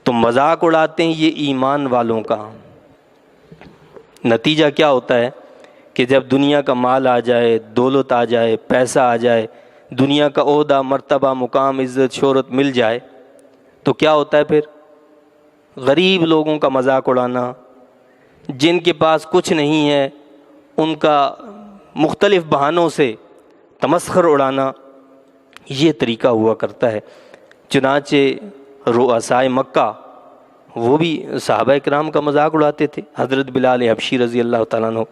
تو مذاق اڑاتے ہیں یہ ایمان والوں کا۔ نتیجہ کیا ہوتا ہے کہ جب دنیا کا مال آ جائے، دولت آ جائے، پیسہ آ جائے، دنیا کا عہدہ، مرتبہ، مقام، عزت، شہرت مل جائے تو کیا ہوتا ہے؟ پھر غریب لوگوں کا مذاق اڑانا، جن کے پاس کچھ نہیں ہے ان کا مختلف بہانوں سے تمسخر اڑانا، یہ طریقہ ہوا کرتا ہے۔ چنانچہ رؤسائے مکہ وہ بھی صحابہ کرام کا مذاق اڑاتے تھے۔ حضرت بلال حبشی رضی اللہ تعالیٰ عنہ،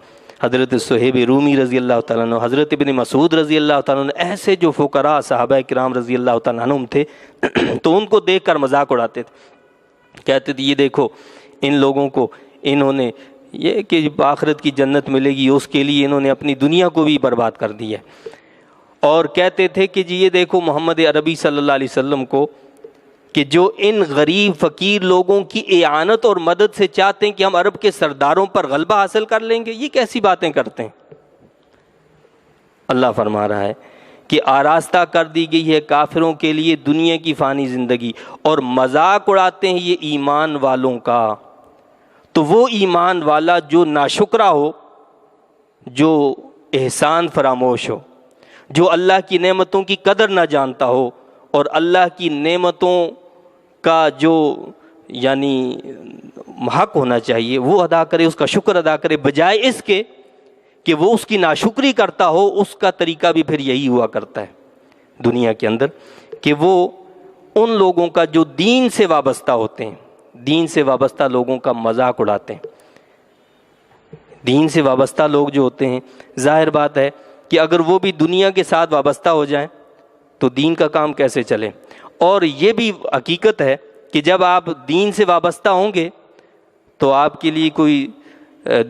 حضرت صہیب رومی رضی اللہ تعالیٰ عنہ، حضرت ابن مسعود رضی اللہ تعالیٰ عنہ، ایسے جو فقراء صحابہ کرام رضی اللہ تعالیٰ عنہم تھے تو ان کو دیکھ کر مذاق اڑاتے تھے، کہتے تھے یہ دیکھو ان لوگوں کو، انہوں نے یہ کہ آخرت کی جنت ملے گی اس کے لیے انہوں نے اپنی دنیا کو بھی برباد کر دی ہے۔ اور کہتے تھے کہ جی یہ دیکھو محمد عربی صلی اللہ علیہ وسلم کو کہ جو ان غریب فقیر لوگوں کی اعانت اور مدد سے چاہتے ہیں کہ ہم عرب کے سرداروں پر غلبہ حاصل کر لیں گے، یہ کیسی باتیں کرتے ہیں؟ اللہ فرما رہا ہے کہ آراستہ کر دی گئی ہے کافروں کے لیے دنیا کی فانی زندگی، اور مذاق اڑاتے ہیں یہ ایمان والوں کا۔ تو وہ ایمان والا جو ناشکرا ہو، جو احسان فراموش ہو، جو اللہ کی نعمتوں کی قدر نہ جانتا ہو، اور اللہ کی نعمتوں کا جو یعنی حق ہونا چاہیے وہ ادا کرے، اس کا شکر ادا کرے، بجائے اس کے کہ وہ اس کی ناشکری کرتا ہو۔ اس کا طریقہ بھی پھر یہی ہوا کرتا ہے دنیا کے اندر کہ وہ ان لوگوں کا جو دین سے وابستہ ہوتے ہیں، دین سے وابستہ لوگوں کا مذاق اڑاتے ہیں۔ دین سے وابستہ لوگ جو ہوتے ہیں، ظاہر بات ہے کہ اگر وہ بھی دنیا کے ساتھ وابستہ ہو جائیں تو دین کا کام کیسے چلے؟ اور یہ بھی حقیقت ہے کہ جب آپ دین سے وابستہ ہوں گے تو آپ کے لیے کوئی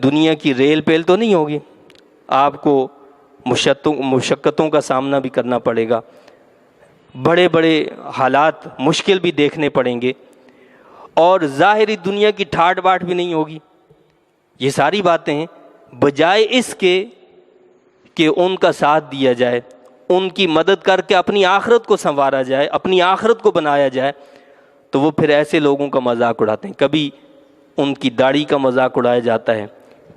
دنیا کی ریل پیل تو نہیں ہوگی، آپ کو مشقتوں کا سامنا بھی کرنا پڑے گا، بڑے بڑے حالات مشکل بھی دیکھنے پڑیں گے، اور ظاہری دنیا کی ٹھاٹ باٹ بھی نہیں ہوگی۔ یہ ساری باتیں ہیں، بجائے اس کے کہ ان کا ساتھ دیا جائے، ان کی مدد کر کے اپنی آخرت کو سنوارا جائے، اپنی آخرت کو بنایا جائے، تو وہ پھر ایسے لوگوں کا مذاق اڑاتے ہیں۔ کبھی ان کی داڑھی کا مذاق اڑایا جاتا ہے،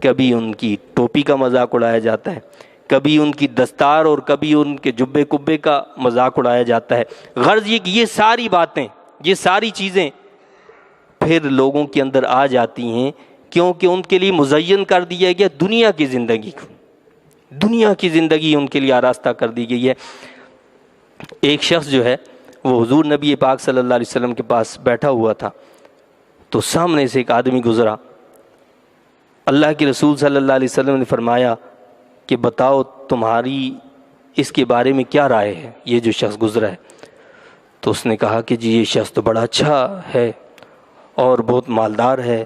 کبھی ان کی ٹوپی کا مذاق اڑایا جاتا ہے، کبھی ان کی دستار اور کبھی ان کے جبے کبے کا مذاق اڑایا جاتا ہے۔ غرض یہ کہ یہ ساری باتیں، یہ ساری چیزیں پھر لوگوں کے اندر آ جاتی ہیں کیونکہ ان کے لیے مزین کر دیا گیا دنیا کی زندگی کو، دنیا کی زندگی ان کے لیے آراستہ کر دی گئی ہے۔ ایک شخص جو ہے وہ حضور نبی پاک صلی اللہ علیہ وسلم کے پاس بیٹھا ہوا تھا، تو سامنے سے ایک آدمی گزرا۔ اللہ کے رسول صلی اللہ علیہ وسلم نے فرمایا کہ بتاؤ تمہاری اس کے بارے میں کیا رائے ہے، یہ جو شخص گزرا ہے؟ تو اس نے کہا کہ جی یہ شخص تو بڑا اچھا ہے اور بہت مالدار ہے،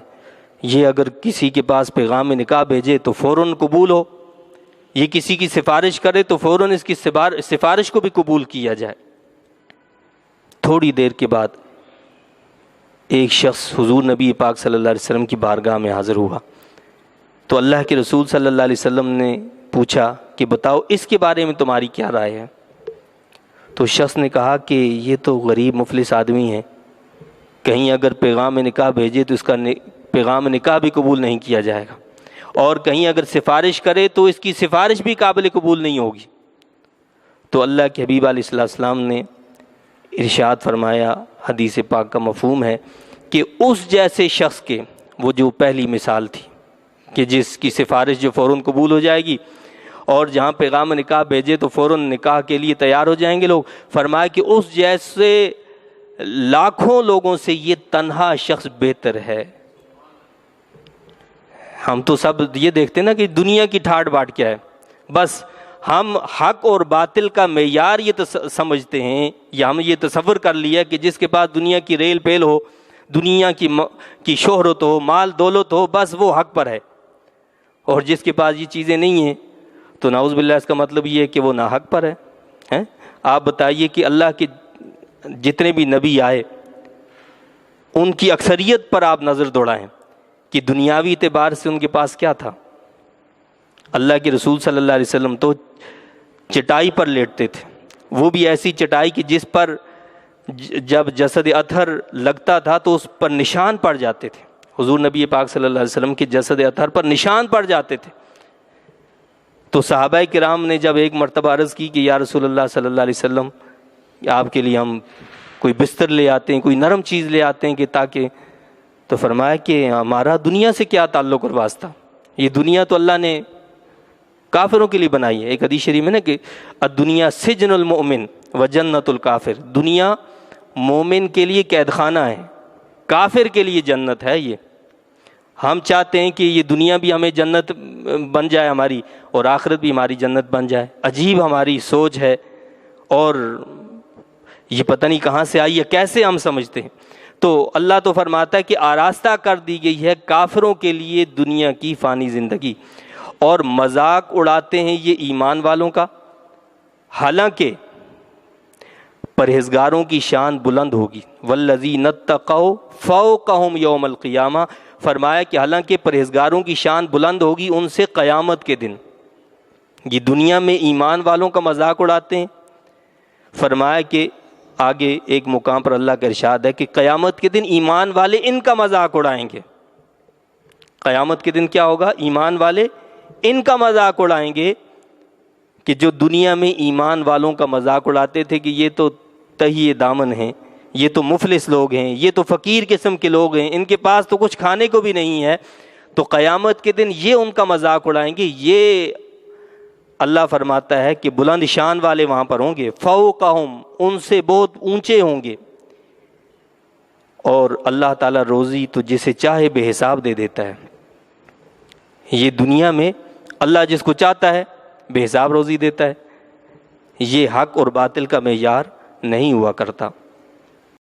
یہ اگر کسی کے پاس پیغام نکاح بھیجے تو فوراً قبول ہو، یہ کسی کی سفارش کرے تو فوراً اس کی سفارش کو بھی قبول کیا جائے۔ تھوڑی دیر کے بعد ایک شخص حضور نبی پاک صلی اللہ علیہ وسلم کی بارگاہ میں حاضر ہوا، تو اللہ کے رسول صلی اللہ علیہ وسلم نے پوچھا کہ بتاؤ اس کے بارے میں تمہاری کیا رائے ہے؟ تو شخص نے کہا کہ یہ تو غریب مفلس آدمی ہے، کہیں اگر پیغام نکاح بھیجے تو اس کا پیغام نکاح بھی قبول نہیں کیا جائے گا، اور کہیں اگر سفارش کرے تو اس کی سفارش بھی قابل قبول نہیں ہوگی۔ تو اللہ کے حبیب علیہ السلام نے ارشاد فرمایا، حدیث پاک کا مفہوم ہے کہ اس جیسے شخص کے، وہ جو پہلی مثال تھی کہ جس کی سفارش جو فوراً قبول ہو جائے گی اور جہاں پیغام نکاح بھیجے تو فوراً نکاح کے لیے تیار ہو جائیں گے لوگ، فرمایا کہ اس جیسے لاکھوں لوگوں سے یہ تنہا شخص بہتر ہے۔ ہم تو سب یہ دیکھتے ہیں نا کہ دنیا کی ٹھاٹ باٹ کیا ہے، بس ہم حق اور باطل کا معیار یہ سمجھتے ہیں، یا ہم یہ تصور کر لیا کہ جس کے پاس دنیا کی ریل پیل ہو، دنیا کی شہرت ہو، مال دولت ہو، بس وہ حق پر ہے، اور جس کے پاس یہ چیزیں نہیں ہیں تو نعوذ باللہ اس کا مطلب یہ ہے کہ وہ ناحق پر ہے۔ آپ بتائیے کہ اللہ کے جتنے بھی نبی آئے ان کی اکثریت پر آپ نظر دوڑائیں کہ دنیاوی اعتبار سے ان کے پاس کیا تھا۔ اللہ کے رسول صلی اللہ علیہ وسلم تو چٹائی پر لیٹتے تھے، وہ بھی ایسی چٹائی کہ جس پر جب جسد اطہر لگتا تھا تو اس پر نشان پڑ جاتے تھے، حضور نبی پاک صلی اللہ علیہ وسلم کے جسد اطہر پر نشان پڑ جاتے تھے۔ تو صحابہ کرام نے جب ایک مرتبہ عرض کی کہ یا رسول اللہ صلی اللہ علیہ وسلم آپ کے لیے ہم کوئی بستر لے آتے ہیں، کوئی نرم چیز لے آتے ہیں کہ تاکہ، تو فرمایا کہ ہمارا دنیا سے کیا تعلق اور واسطہ، یہ دنیا تو اللہ نے کافروں کے لیے بنائی ہے۔ ایک حدیث شریف میں نا کہ الدنیا سجن المؤمن و جنت الکافر، دنیا مومن کے لیے قید خانہ ہے، کافر کے لیے جنت ہے۔ یہ ہم چاہتے ہیں کہ یہ دنیا بھی ہمیں جنت بن جائے ہماری، اور آخرت بھی ہماری جنت بن جائے۔ عجیب ہماری سوچ ہے، اور یہ پتہ نہیں کہاں سے آئی ہے، کیسے ہم سمجھتے ہیں۔ تو اللہ تو فرماتا ہے کہ آراستہ کر دی گئی ہے کافروں کے لیے دنیا کی فانی زندگی، اور مذاق اڑاتے ہیں یہ ایمان والوں کا، حالانکہ پرہیزگاروں کی شان بلند ہوگی۔ والذین اتقوا فوقہم یوم القیامہ، فرمایا کہ حالانکہ پرہیزگاروں کی شان بلند ہوگی ان سے قیامت کے دن۔ یہ دنیا میں ایمان والوں کا مذاق اڑاتے ہیں، فرمایا کہ آگے ایک مقام پر اللہ کا ارشاد ہے کہ قیامت کے دن ایمان والے ان کا مذاق اڑائیں گے۔ قیامت کے دن کیا ہوگا؟ ایمان والے ان کا مذاق اڑائیں گے، کہ جو دنیا میں ایمان والوں کا مذاق اڑاتے تھے کہ یہ تو تہی دامن ہیں، یہ تو مفلس لوگ ہیں، یہ تو فقیر قسم کے لوگ ہیں، ان کے پاس تو کچھ کھانے کو بھی نہیں ہے، تو قیامت کے دن یہ ان کا مذاق اڑائیں گے۔ یہ اللہ فرماتا ہے کہ بلند شان والے وہاں پر ہوں گے، فوقہم، ان سے بہت اونچے ہوں گے، اور اللہ تعالیٰ روزی تو جسے چاہے بے حساب دے دیتا ہے۔ یہ دنیا میں اللہ جس کو چاہتا ہے بے حساب روزی دیتا ہے، یہ حق اور باطل کا معیار نہیں ہوا کرتا۔